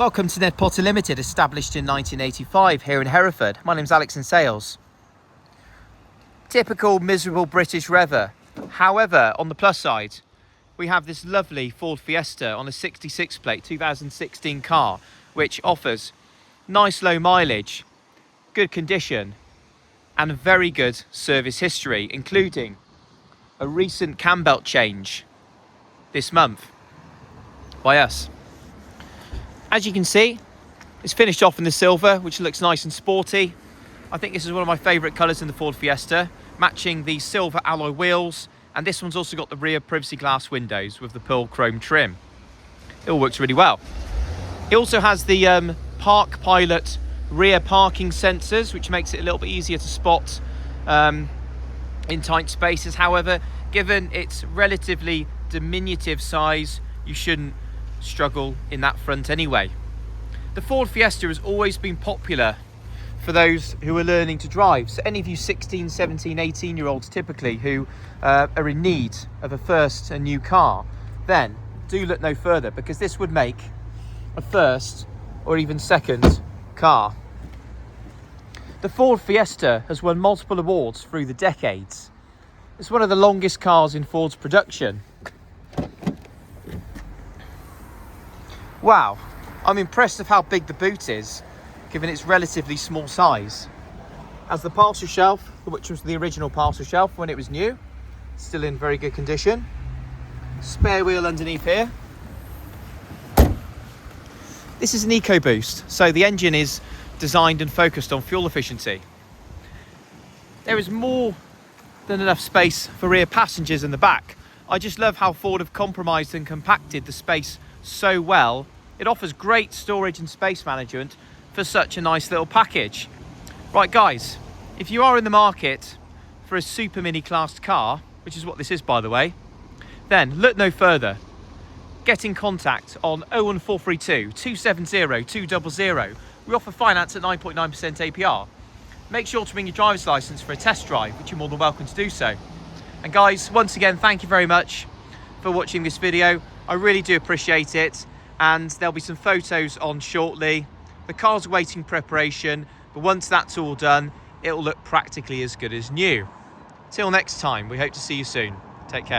Welcome to NED Limited, established in 1985 here in Hereford. My name's Alex in sales. Typical miserable British rever. However, on the plus side, we have this lovely Ford Fiesta on a 66 plate 2016 car, which offers nice low mileage, good condition, and a very good service history, including a recent cam belt change this month by us. As you can see, it's finished off in the silver, which looks nice and sporty. I think this is one of my favourite colours in the Ford Fiesta, matching the silver alloy wheels, and this one's also got the rear privacy glass windows with the pearl chrome trim. It all works really well. It also has the Park Pilot rear parking sensors, which makes it a little bit easier to spot in tight spaces. However, given its relatively diminutive size, you shouldn't struggle in that front anyway. The Ford Fiesta has always been popular for those who are learning to drive. So any of you 16, 17, 18 year olds typically who are in need of a first and new car, then do look no further, because this would make a first or even second car. The Ford Fiesta has won multiple awards through the decades. It's one of the longest cars in Ford's production. Wow, I'm impressed with how big the boot is, given its relatively small size. As the parcel shelf, which was the original parcel shelf when it was new, still in very good condition. Spare wheel underneath here. This is an EcoBoost, so the engine is designed and focused on fuel efficiency. There is more than enough space for rear passengers in the back. I just love how Ford have compromised and compacted the space so well. It offers great storage and space management for such a nice little package. Right guys, if you are in the market for a super mini classed car, which is what this is by the way, then look no further. Get in contact on 01432 270 200. We offer finance at 9.9% APR. Make sure to bring your driver's license for a test drive, which you're more than welcome to do so. And guys, once again, thank you very much for watching this video. I really do appreciate it, and there'll be some photos on shortly. The car's awaiting preparation, but once that's all done, it'll look practically as good as new. Till next time, we hope to see you soon. Take care.